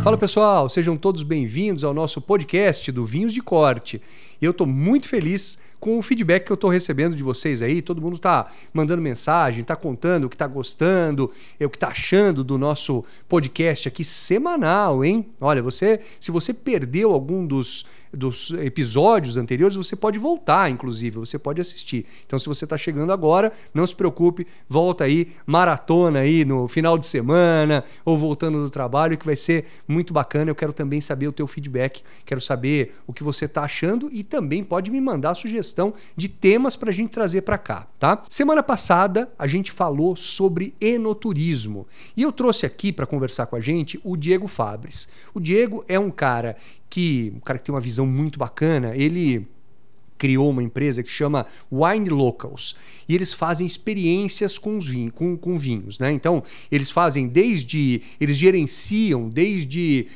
Fala pessoal, sejam todos bem-vindos ao nosso podcast do Vinhos de Corte. Eu estou muito feliz com o feedback que eu estou recebendo de vocês aí. Todo mundo está mandando mensagem, está contando o que está gostando, o que está achando do nosso podcast aqui semanal, hein? Olha, se você perdeu algum dos episódios anteriores, você pode voltar, inclusive, você pode assistir. Então, se você está chegando agora, não se preocupe, volta aí, maratona aí no final de semana ou voltando do trabalho, que vai ser muito bacana. Eu quero também saber o teu feedback, quero saber o que você está achando e também pode me mandar sugestão de temas para a gente trazer para cá, tá? Semana passada a gente falou sobre enoturismo e eu trouxe aqui para conversar com a gente o Diego Fabris. O Diego é um cara que tem uma visão muito bacana. Ele criou uma empresa que chama Wine Locals e eles fazem experiências com vinhos, né? Então, eles gerenciam desde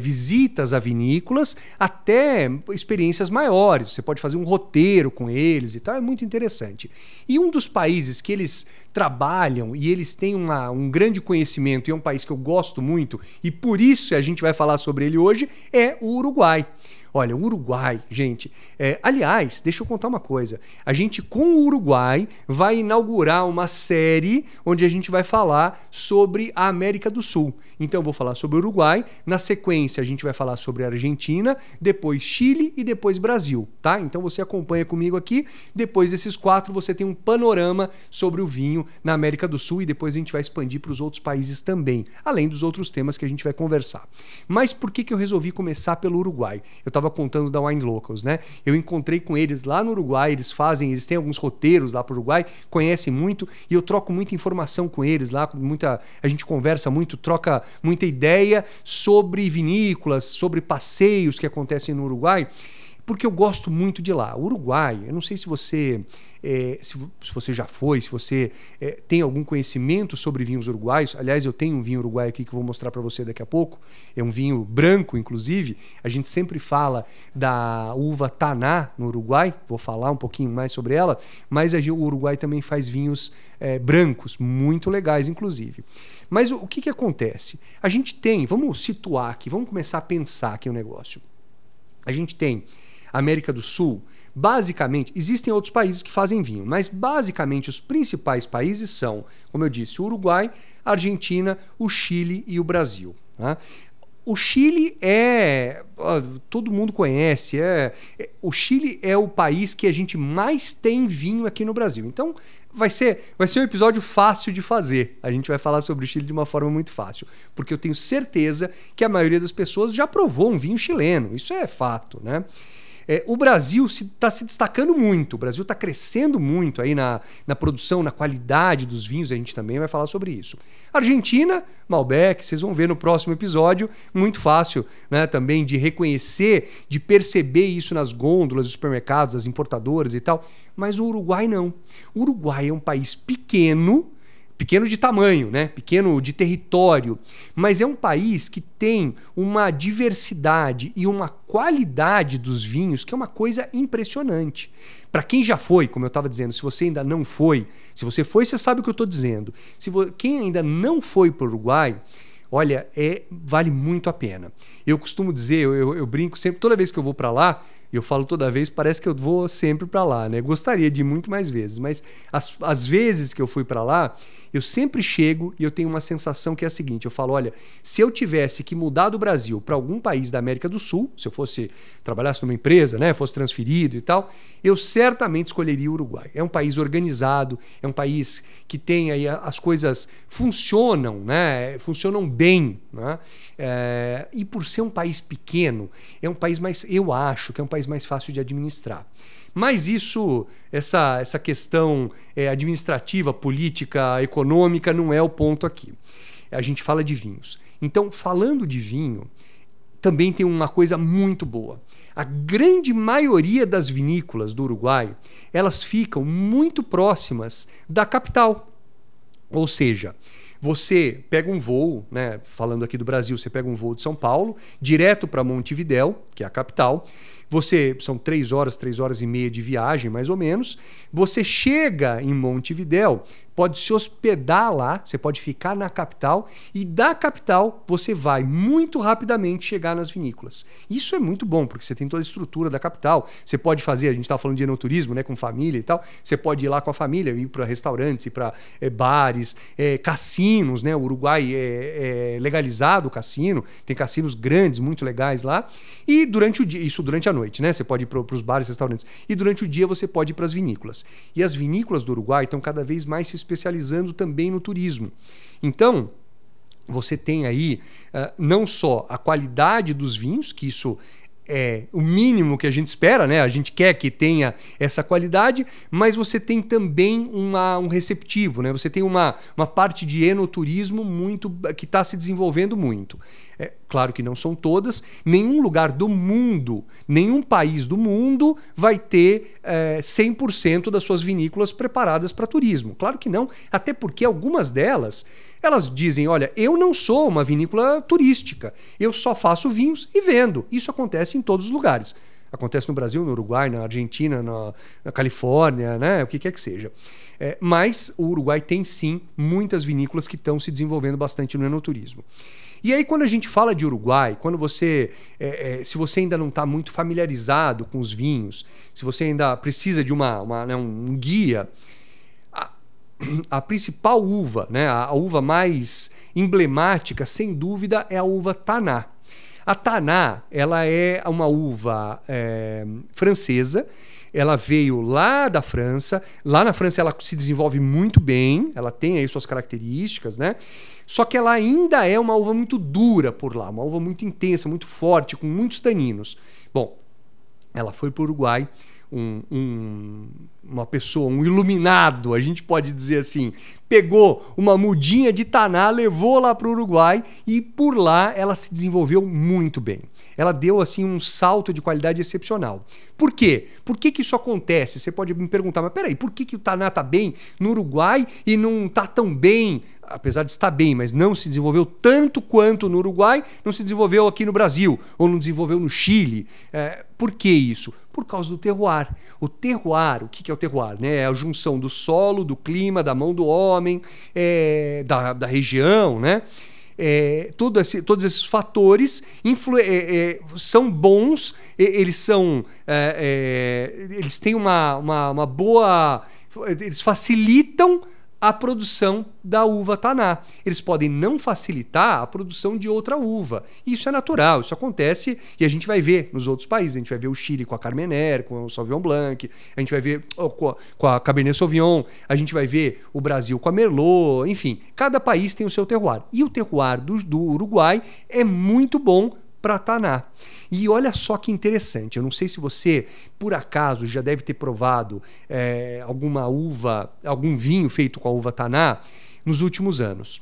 visitas a vinícolas até experiências maiores. Você pode fazer um roteiro com eles e tal, é muito interessante. E um dos países que eles trabalham e eles têm um grande conhecimento, e é um país que eu gosto muito, e por isso a gente vai falar sobre ele hoje, é o Uruguai. Olha, o Uruguai, gente, aliás, deixa eu contar uma coisa. A gente, com o Uruguai, vai inaugurar uma série onde a gente vai falar sobre a América do Sul. Então, eu vou falar sobre o Uruguai. Na sequência, a gente vai falar sobre a Argentina, depois Chile e depois Brasil, tá? Então, você acompanha comigo aqui. Depois desses 4, você tem um panorama sobre o vinho na América do Sul e depois a gente vai expandir para os outros países também, além dos outros temas que a gente vai conversar. Mas por que eu resolvi começar pelo Uruguai? Eu estava contando da Wine Locals, né? Eu encontrei com eles lá no Uruguai, eles têm alguns roteiros lá para o Uruguai, conhecem muito e eu troco muita informação com eles lá, a gente conversa muito, troca muita ideia sobre vinícolas, sobre passeios que acontecem no Uruguai, porque eu gosto muito de lá. O Uruguai, eu não sei se você já foi, se você tem algum conhecimento sobre vinhos uruguaios. Aliás, eu tenho um vinho uruguaio aqui que eu vou mostrar para você daqui a pouco. É um vinho branco, inclusive. A gente sempre fala da uva Taná no Uruguai. Vou falar um pouquinho mais sobre ela. Mas o Uruguai também faz vinhos brancos, muito legais, inclusive. Mas o que acontece? A gente tem, vamos situar aqui, vamos começar a pensar aqui o negócio. A gente tem América do Sul, basicamente, existem outros países que fazem vinho, mas basicamente os principais países são, como eu disse, o Uruguai, a Argentina, o Chile e o Brasil, tá? O Chile todo mundo conhece, o Chile é o país que a gente mais tem vinho aqui no Brasil. Então, vai ser um episódio fácil de fazer. A gente vai falar sobre o Chile de uma forma muito fácil, porque eu tenho certeza que a maioria das pessoas já provou um vinho chileno. Isso é fato, né? O Brasil está se destacando muito, o Brasil está crescendo muito aí na produção, na qualidade dos vinhos, a gente também vai falar sobre isso. Argentina, Malbec, vocês vão ver no próximo episódio, muito fácil, né, também de reconhecer, de perceber isso nas gôndolas dos supermercados, das importadoras e tal, mas o Uruguai não. O Uruguai é um país pequeno de tamanho, né? Pequeno de território, mas é um país que tem uma diversidade e uma qualidade dos vinhos que é uma coisa impressionante. Para quem já foi, como eu estava dizendo, se você ainda não foi, se você foi, você sabe o que eu estou dizendo. Quem ainda não foi para o Uruguai, olha, vale muito a pena. Eu costumo dizer, eu brinco sempre, toda vez que eu vou para lá, eu falo toda vez, parece que eu vou sempre para lá, né? Gostaria de ir muito mais vezes, mas as vezes que eu fui para lá, eu sempre chego e eu tenho uma sensação que é a seguinte, eu falo, olha, se eu tivesse que mudar do Brasil para algum país da América do Sul, se eu trabalhasse numa empresa, né, fosse transferido e tal, eu certamente escolheria o Uruguai. É um país organizado, é um país que tem aí as coisas funcionam, né? Funcionam bem, né? E por ser um país pequeno, é um país eu acho que é um país mais fácil de administrar. Mas essa questão administrativa, política, econômica não é o ponto aqui. A gente fala de vinhos. Então, falando de vinho, também tem uma coisa muito boa. A grande maioria das vinícolas do Uruguai, elas ficam muito próximas da capital. Ou seja, você pega um voo, né, falando aqui do Brasil, você pega um voo de São Paulo, direto para Montevidéu, que é a capital, São 3 horas e meia de viagem, mais ou menos. Você chega em Montevidéu, pode se hospedar lá, você pode ficar na capital e da capital você vai muito rapidamente chegar nas vinícolas. Isso é muito bom, porque você tem toda a estrutura da capital. Você pode fazer, a gente estava falando de enoturismo, né, com família e tal, você pode ir lá com a família, ir para restaurantes, ir para bares, cassinos, né? O Uruguai é legalizado o cassino, tem cassinos grandes, muito legais lá. E durante o dia, isso durante a noite, né? Você pode ir para os bares, restaurantes. E durante o dia você pode ir para as vinícolas. E as vinícolas do Uruguai estão cada vez mais se especializando também no turismo. Então, você tem aí não só a qualidade dos vinhos, que isso é o mínimo que a gente espera, né? A gente quer que tenha essa qualidade, mas você tem também um receptivo, né? Você tem uma parte de enoturismo que está se desenvolvendo muito. É claro que não são todas, nenhum lugar do mundo, nenhum país do mundo vai ter 100% das suas vinícolas preparadas para turismo. Claro que não, até porque algumas delas, elas dizem, olha, eu não sou uma vinícola turística, eu só faço vinhos e vendo. Isso acontece em todos os lugares. Acontece no Brasil, no Uruguai, na Argentina, na Califórnia, né? O que quer que seja. Mas o Uruguai tem sim muitas vinícolas que estão se desenvolvendo bastante no enoturismo. E aí, quando a gente fala de Uruguai, quando se você ainda não está muito familiarizado com os vinhos, se você ainda precisa de um guia, a principal uva, né, a uva mais emblemática, sem dúvida, é a uva Taná. A Taná, ela é uma uva francesa. Ela veio lá da França. Lá na França ela se desenvolve muito bem. Ela tem aí suas características, né? Só que ela ainda é uma uva muito dura por lá. Uma uva muito intensa, muito forte, com muitos taninos. Bom, ela foi para o Uruguai. Uma pessoa, um iluminado, a gente pode dizer assim, pegou uma mudinha de Taná, levou lá para o Uruguai e por lá ela se desenvolveu muito bem. Ela deu assim um salto de qualidade excepcional. Por quê? Por que isso acontece? Você pode me perguntar, mas peraí, por que o Taná está bem no Uruguai e não está tão bem, apesar de estar bem, mas não se desenvolveu tanto quanto no Uruguai, não se desenvolveu aqui no Brasil, ou não desenvolveu no Chile? Por que isso? Por causa do terroir. O terroir, o que é o terroir? Né? É a junção do solo, do clima, da mão do homem, da região, né? Todos esses fatores são bons, eles têm uma boa... Eles facilitam a produção da uva Taná. Eles podem não facilitar a produção de outra uva. Isso é natural, isso acontece e a gente vai ver nos outros países. A gente vai ver o Chile com a Carmener, com o Sauvignon Blanc, a gente vai ver com a Cabernet Sauvignon, a gente vai ver o Brasil com a Merlot, enfim. Cada país tem o seu terroir. E o terroir do Uruguai é muito bom para Taná. E olha só que interessante, eu não sei se você, por acaso, já deve ter provado algum vinho feito com a uva Taná nos últimos anos.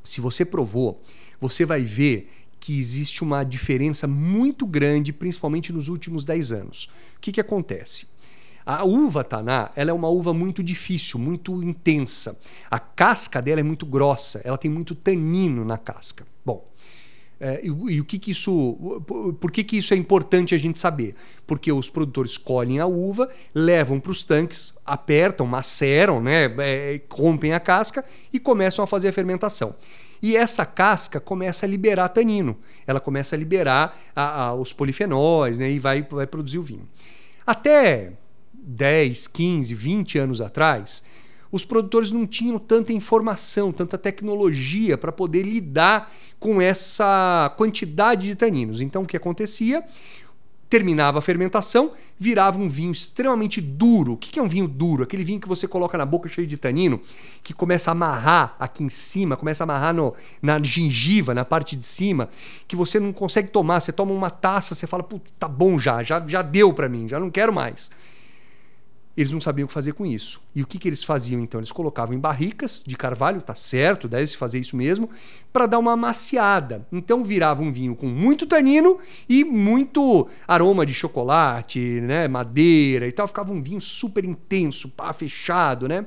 Se você provou, você vai ver que existe uma diferença muito grande, principalmente nos últimos 10 anos. O que acontece? A uva Taná, ela é uma uva muito difícil, muito intensa. A casca dela é muito grossa, ela tem muito tanino na casca. Bom, por que isso é importante a gente saber? Porque os produtores colhem a uva, levam para os tanques, apertam, maceram, né, rompem a casca e começam a fazer a fermentação. E essa casca começa a liberar tanino, ela começa a liberar os polifenóis, né, e vai produzir o vinho. Até 10, 15, 20 anos atrás, os produtores não tinham tanta informação, tanta tecnologia para poder lidar com essa quantidade de taninos. Então, o que acontecia? Terminava a fermentação, virava um vinho extremamente duro. O que é um vinho duro? Aquele vinho que você coloca na boca cheio de tanino, que começa a amarrar aqui em cima, começa a amarrar na gengiva, na parte de cima, que você não consegue tomar. Você toma uma taça, você fala, tá bom já deu para mim, já não quero mais. Eles não sabiam o que fazer com isso. E o que eles faziam então? Eles colocavam em barricas de carvalho, tá certo, deve-se fazer isso mesmo, para dar uma amaciada. Então virava um vinho com muito tanino e muito aroma de chocolate, né, madeira e tal. Ficava um vinho super intenso, fechado, né?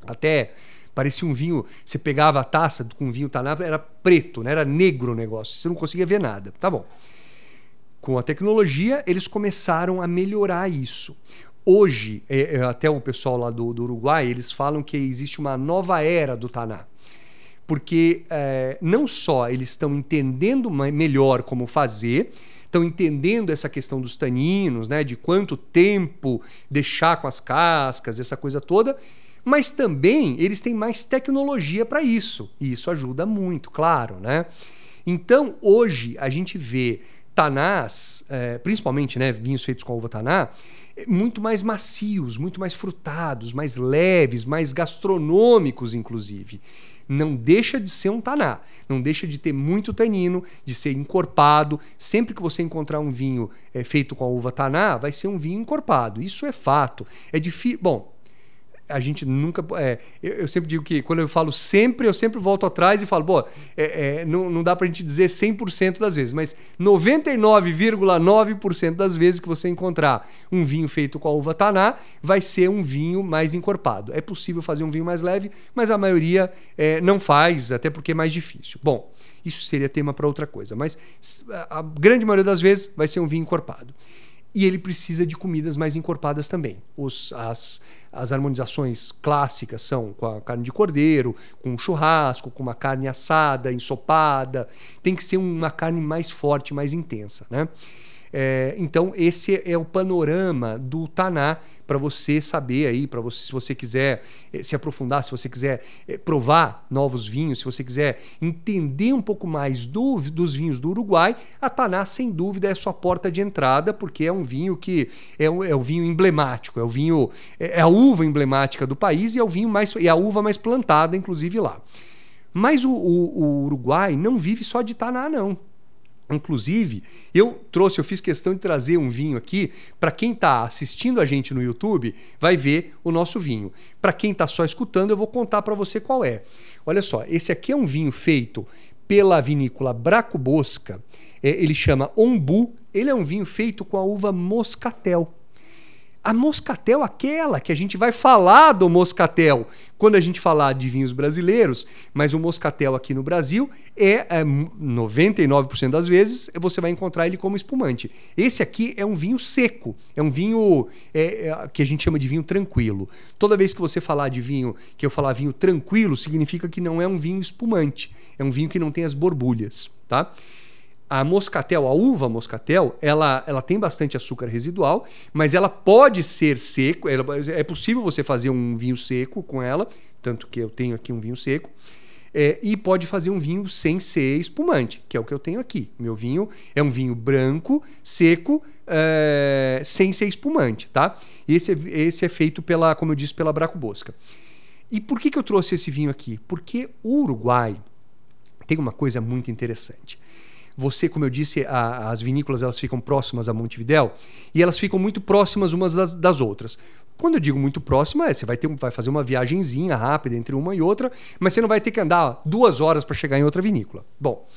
Até parecia um vinho, você pegava a taça com vinho Taná, era preto, né? Era negro o negócio, você não conseguia ver nada. Tá bom. com a tecnologia, eles começaram a melhorar isso. Hoje, até o pessoal lá do Uruguai, eles falam que existe uma nova era do Taná. Porque não só eles estão entendendo melhor como fazer, estão entendendo essa questão dos taninos, né, de quanto tempo deixar com as cascas, essa coisa toda, mas também eles têm mais tecnologia para isso. E isso ajuda muito, claro, né? Então, hoje, a gente vê tanás, principalmente, né, vinhos feitos com a uva taná, muito mais macios, muito mais frutados, mais leves, mais gastronômicos, inclusive. Não deixa de ser um taná, não deixa de ter muito tanino, de ser encorpado. Sempre que você encontrar um vinho feito com a uva taná, vai ser um vinho encorpado. Isso é fato. É difícil. Bom, a gente nunca... eu sempre digo que quando eu falo sempre, eu sempre volto atrás e falo, não dá pra gente dizer 100% das vezes, mas 99,9% das vezes que você encontrar um vinho feito com a uva taná, vai ser um vinho mais encorpado. É possível fazer um vinho mais leve, mas a maioria não faz, até porque é mais difícil. Bom, isso seria tema para outra coisa, mas a grande maioria das vezes vai ser um vinho encorpado. E ele precisa de comidas mais encorpadas também. As harmonizações clássicas são com a carne de cordeiro, com um churrasco, com uma carne assada, ensopada. Tem que ser uma carne mais forte, mais intensa, né? Então esse é o panorama do taná para você saber aí, para você, se você quiser se aprofundar, se você quiser provar novos vinhos, se você quiser entender um pouco mais dos vinhos do Uruguai, a taná sem dúvida é a sua porta de entrada, porque é um vinho que é o vinho emblemático, é a uva emblemática do país e é a uva mais plantada, inclusive lá. Mas o Uruguai não vive só de taná, não. Inclusive, eu fiz questão de trazer um vinho aqui. Para quem está assistindo a gente no YouTube, vai ver o nosso vinho. Para quem está só escutando, eu vou contar para você qual é. Olha só, esse aqui é um vinho feito pela vinícola Braco Bosca. Ele chama Ombu. Ele é um vinho feito com a uva Moscatel. A Moscatel, aquela que a gente vai falar do Moscatel quando a gente falar de vinhos brasileiros, mas o Moscatel aqui no Brasil 99% das vezes você vai encontrar ele como espumante. Esse aqui é um vinho seco, é um vinho que a gente chama de vinho tranquilo. Toda vez que você falar de vinho, que eu falar vinho tranquilo, significa que não é um vinho espumante, é um vinho que não tem as borbulhas, tá? A Moscatel, a uva Moscatel, ela tem bastante açúcar residual, mas ela pode ser seco, é possível você fazer um vinho seco com ela, tanto que eu tenho aqui um vinho seco, e pode fazer um vinho sem ser espumante, que é o que eu tenho aqui. Meu vinho é um vinho branco, seco, sem ser espumante, tá? Esse é feito como eu disse, pela Braco Bosca. E por que eu trouxe esse vinho aqui? Porque o Uruguai tem uma coisa muito interessante. Você, como eu disse, as vinícolas elas ficam próximas a Montevidéu e elas ficam muito próximas umas das outras. Quando eu digo muito próxima, você vai fazer uma viagenzinha rápida entre uma e outra, mas você não vai ter que andar 2 horas para chegar em outra vinícola. Bom,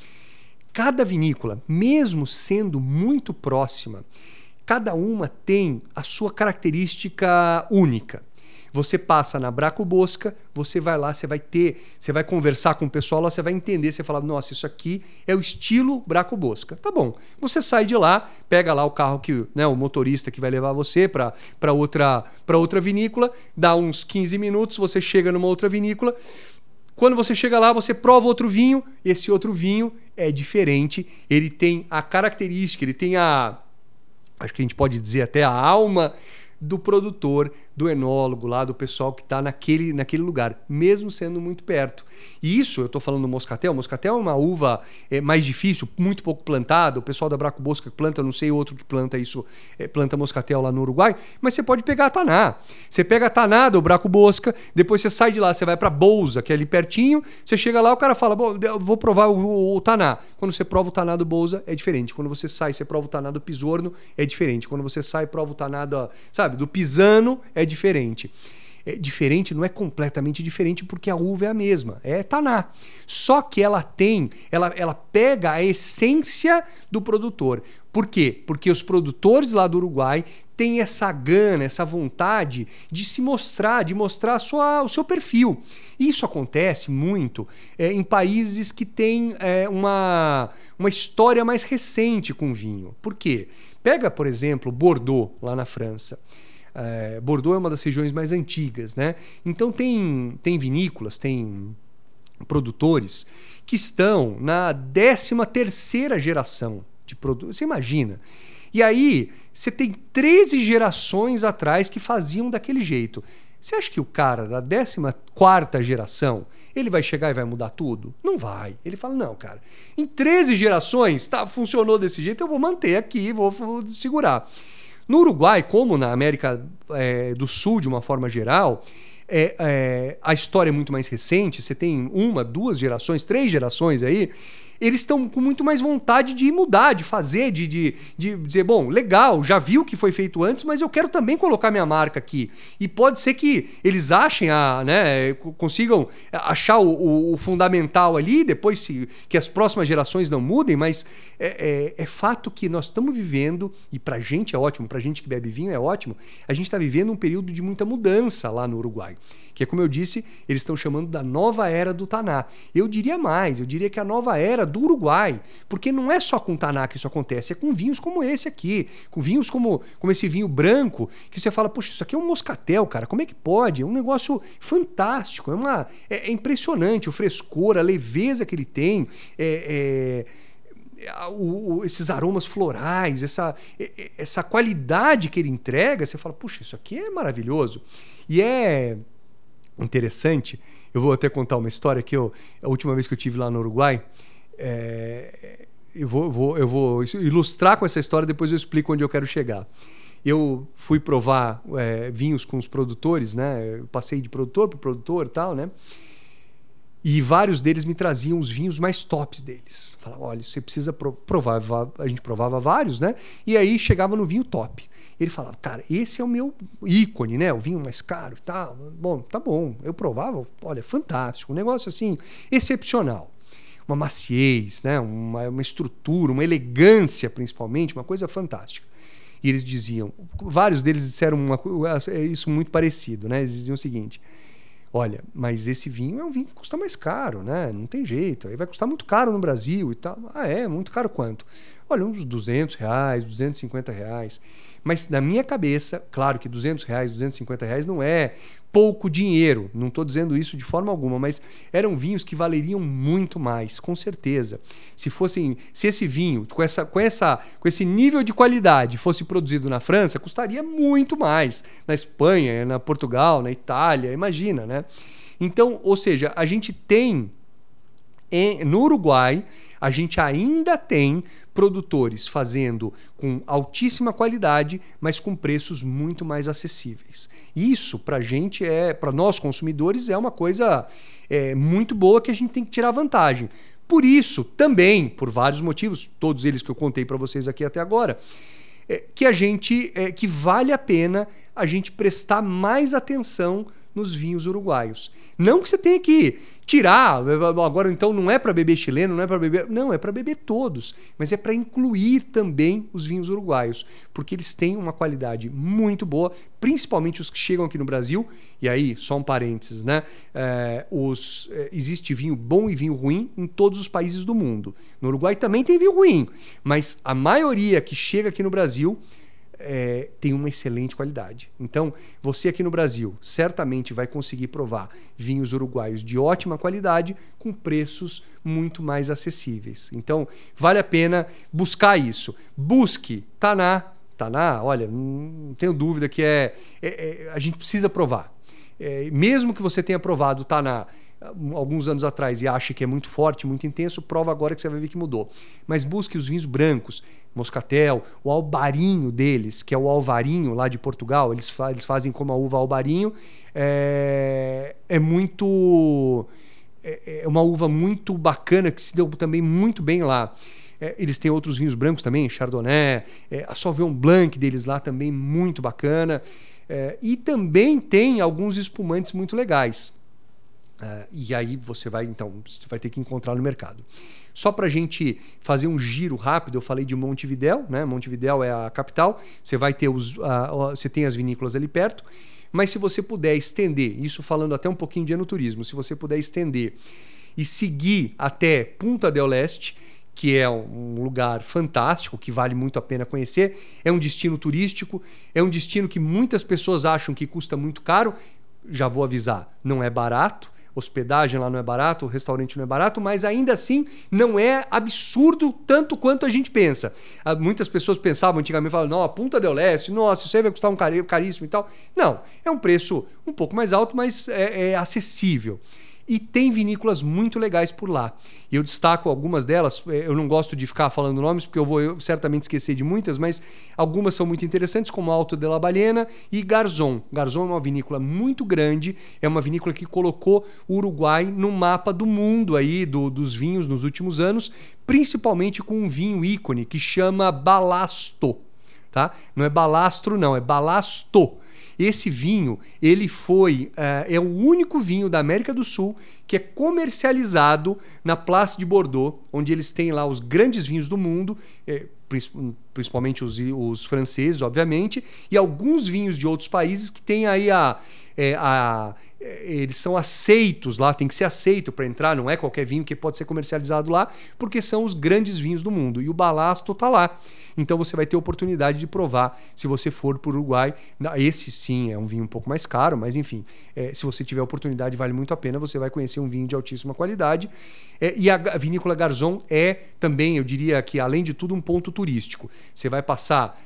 cada vinícola, mesmo sendo muito próxima, cada uma tem a sua característica única. Você passa na Braco Bosca, você vai lá, você vai conversar com o pessoal lá, você vai entender, você fala, nossa, isso aqui é o estilo Braco Bosca. Tá bom. Você sai de lá, pega lá o carro o motorista que vai levar você para outra vinícola, dá uns 15 minutos, você chega numa outra vinícola. Quando você chega lá, você prova outro vinho, esse outro vinho é diferente, ele tem a característica, ele tem acho que a gente pode dizer até a alma do produtor, do enólogo lá, do pessoal que está naquele lugar, mesmo sendo muito perto. E isso, eu estou falando do Moscatel. Moscatel é uma uva mais difícil, muito pouco plantada. O pessoal da Braco Bosca planta, não sei outro que planta isso, planta Moscatel lá no Uruguai, mas você pode pegar a Taná. Você pega a Taná do Braco Bosca, depois você sai de lá, você vai para Bolsa, que é ali pertinho, você chega lá, o cara fala, bom, eu vou provar o Taná. Quando você prova o Taná do Bolsa, é diferente. Quando você sai, você prova o Taná do Pisorno, é diferente. Quando você sai, prova o Taná do Pisano, é diferente. diferente, não é completamente diferente, porque a uva é a mesma, é Taná. Só que ela pega a essência do produtor. Por quê? Porque os produtores lá do Uruguai têm essa gana, essa vontade de se mostrar, de mostrar o seu perfil. Isso acontece muito em países que têm uma história mais recente com vinho. Por quê? Pega, por exemplo, Bordeaux, lá na França. Bordeaux é uma das regiões mais antigas, né? Então tem vinícolas, tem produtores que estão na 13ª geração de produto. Você imagina? E aí você tem 13 gerações atrás que faziam daquele jeito. Você acha que o cara da 14ª geração, ele vai chegar e vai mudar tudo? Não vai. Ele fala, não, cara, em 13 gerações funcionou desse jeito, eu vou manter aqui, vou segurar. No Uruguai, como na América do Sul, de uma forma geral, a história é muito mais recente, você tem 1, 2 gerações, 3 gerações aí, eles estão com muito mais vontade de mudar, de fazer, de dizer, bom, legal, já vi o que foi feito antes, mas eu quero também colocar minha marca aqui. E pode ser que eles achem, consigam achar o fundamental ali, depois que as próximas gerações não mudem, mas é fato que nós estamos vivendo, e pra gente é ótimo, pra gente que bebe vinho é ótimo, a gente está vivendo um período de muita mudança lá no Uruguai. Que é como eu disse, eles estão chamando da nova era do Taná. Eu diria mais, eu diria que a nova era do Uruguai, porque não é só com Taná que isso acontece, é com vinhos como esse aqui, com vinhos como esse vinho branco, que você fala, poxa, isso aqui é um moscatel, cara, como é que pode? É um negócio fantástico, é impressionante o frescor, a leveza que ele tem, esses aromas florais, essa qualidade que ele entrega, você fala, puxa, isso aqui é maravilhoso. E é interessante, eu vou até contar uma história que a última vez que eu estive lá no Uruguai, eu vou ilustrar com essa história, depois eu explico onde eu quero chegar. Eu fui provar vinhos com os produtores, né? Eu passei de produtor para produtor e tal, né? E vários deles me traziam os vinhos mais tops deles. Falavam, olha, você precisa provar. A gente provava vários, né? E aí chegava no vinho top. Ele falava, cara, esse é o meu ícone, né? O vinho mais caro e tal. Bom, tá bom. Eu provava, olha, fantástico. Um negócio assim, excepcional. Uma maciez, né? Uma estrutura, uma elegância, principalmente, uma coisa fantástica. E eles diziam, vários deles disseram isso muito parecido, né? Eles diziam o seguinte, olha, mas esse vinho é um vinho que custa mais caro, né? Não tem jeito, aí vai custar muito caro no Brasil e tal. Ah, muito caro quanto? Olha, uns R$200, R$250. Mas na minha cabeça, claro que R$200, R$250 não é pouco dinheiro, não estou dizendo isso de forma alguma, mas eram vinhos que valeriam muito mais, com certeza. Se esse vinho, com esse nível de qualidade, fosse produzido na França, custaria muito mais. Na Espanha, na Portugal, na Itália, imagina, né? Então, ou seja, a gente tem no Uruguai, a gente ainda tem produtores fazendo com altíssima qualidade, mas com preços muito mais acessíveis. Isso, para gente, para nós consumidores, é uma coisa muito boa que a gente tem que tirar vantagem. Por isso, também, por vários motivos, todos eles que eu contei para vocês aqui até agora, que vale a pena a gente prestar mais atenção nos vinhos uruguaios. Não que você tenha que tirar, agora então não é para beber chileno, não é para beber... Não, é para beber todos, mas é para incluir também os vinhos uruguaios, porque eles têm uma qualidade muito boa, principalmente os que chegam aqui no Brasil, e aí, só um parênteses, né? Existe vinho bom e vinho ruim em todos os países do mundo. No Uruguai também tem vinho ruim, mas a maioria que chega aqui no Brasil tem uma excelente qualidade. Então, você aqui no Brasil certamente vai conseguir provar vinhos uruguaios de ótima qualidade com preços muito mais acessíveis. Então, vale a pena buscar isso. Busque Taná, olha, não tenho dúvida que a gente precisa provar. Mesmo que você tenha provado Taná alguns anos atrás e ache que é muito forte, muito intenso, prova agora que você vai ver que mudou. Mas busque os vinhos brancos, moscatel, o albarinho deles, que é o alvarinho lá de Portugal, eles fazem como a uva albarinho, é uma uva muito bacana que se deu também muito bem lá. Eles têm outros vinhos brancos também, Chardonnay, a Sauvignon Blanc deles lá também muito bacana. E também tem alguns espumantes muito legais. E aí você vai ter que encontrar no mercado. Só para a gente fazer um giro rápido, eu falei de Montevidéu, né? Montevidéu é a capital, você vai ter você tem as vinícolas ali perto, mas se você puder estender, isso falando até um pouquinho de enoturismo, se você puder estender e seguir até Punta del Este, que é um lugar fantástico, que vale muito a pena conhecer, é um destino turístico, é um destino que muitas pessoas acham que custa muito caro, já vou avisar, não é barato, hospedagem lá não é barato, o restaurante não é barato, mas ainda assim não é absurdo tanto quanto a gente pensa. Muitas pessoas pensavam antigamente, falavam, não, a Punta del Este, nossa, isso aí vai custar caríssimo e tal. Não, é um preço um pouco mais alto, mas é acessível. E tem vinícolas muito legais por lá. E eu destaco algumas delas, eu não gosto de ficar falando nomes, porque eu vou certamente esquecer de muitas, mas algumas são muito interessantes, como Alto de la Ballena e Garzón. Garzón é uma vinícola muito grande, é uma vinícola que colocou o Uruguai no mapa do mundo aí, dos vinhos nos últimos anos, principalmente com um vinho ícone que chama Balasto. Tá? Não é Balastro, não, é Balasto. Esse vinho, ele é o único vinho da América do Sul que é comercializado na Place de Bordeaux, onde eles têm lá os grandes vinhos do mundo, principalmente os franceses, obviamente, e alguns vinhos de outros países que têm aí eles são aceitos lá, tem que ser aceito para entrar, não é qualquer vinho que pode ser comercializado lá, porque são os grandes vinhos do mundo. E o Balasto está lá. Então você vai ter oportunidade de provar se você for para o Uruguai. Esse sim é um vinho um pouco mais caro, mas enfim, se você tiver oportunidade, vale muito a pena, você vai conhecer um vinho de altíssima qualidade. E a vinícola Garzón é também, eu diria que além de tudo, um ponto turístico. Você vai passar...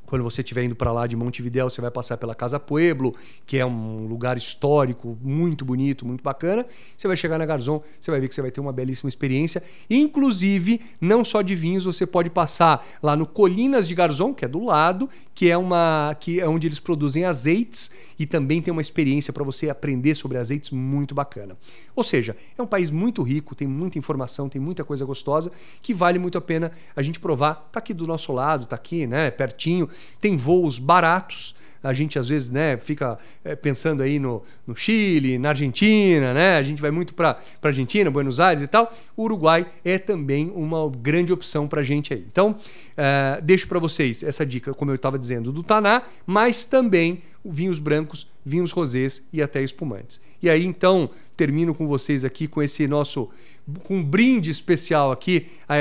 Quando você estiver indo para lá de Montevidéu, você vai passar pela Casa Pueblo, que é um lugar histórico muito bonito, muito bacana. Você vai chegar na Garzón, você vai ver que você vai ter uma belíssima experiência. Inclusive, não só de vinhos, você pode passar lá no Colinas de Garzón, que é do lado, que é onde eles produzem azeites e também tem uma experiência para você aprender sobre azeites muito bacana. Ou seja, é um país muito rico, tem muita informação, tem muita coisa gostosa, que vale muito a pena a gente provar. Tá aqui do nosso lado, tá aqui, né, pertinho. Tem voos baratos. A gente às vezes, né, fica pensando aí no Chile, na Argentina, né? A gente vai muito para Argentina, Buenos Aires e tal. O Uruguai é também uma grande opção para a gente aí. Então, deixo para vocês essa dica, como eu estava dizendo, do Taná, mas também vinhos brancos, vinhos rosés e até espumantes. E aí, então, termino com vocês aqui com com um brinde especial aqui a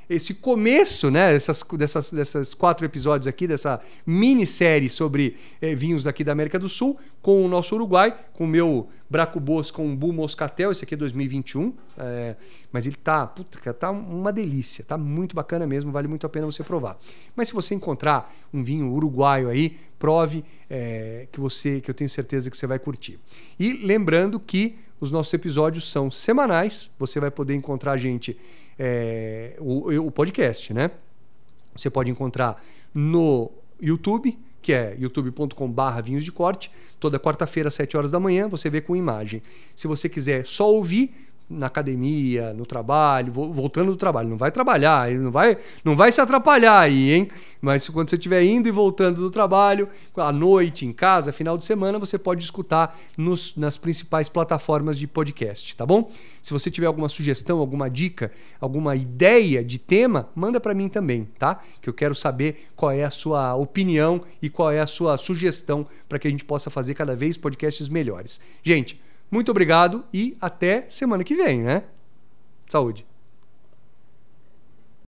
esse começo, né, dessas 4 episódios aqui, dessa minissérie sobre vinhos daqui da América do Sul, com o nosso Uruguai, com o meu Bracubos com Umbu Moscatel, esse aqui é 2021, mas ele tá uma delícia, tá muito bacana mesmo, vale muito a pena você provar. Mas se você encontrar um vinho uruguaio aí, prove que eu tenho certeza que você vai curtir. E lembrando que os nossos episódios são semanais, você vai poder encontrar a gente, o podcast, né? Você pode encontrar no YouTube, que é youtube.com/vinhos de corte, toda quarta-feira às 7 horas da manhã, você vê com imagem. Se você quiser só ouvir, na academia, no trabalho, voltando do trabalho, não vai trabalhar, não vai se atrapalhar aí, hein? Mas quando você estiver indo e voltando do trabalho, à noite, em casa, final de semana, você pode escutar nas principais plataformas de podcast, tá bom? Se você tiver alguma sugestão, alguma dica, alguma ideia de tema, manda para mim também, tá? Que eu quero saber qual é a sua opinião e qual é a sua sugestão para que a gente possa fazer cada vez podcasts melhores. Gente, muito obrigado e até semana que vem, né? Saúde!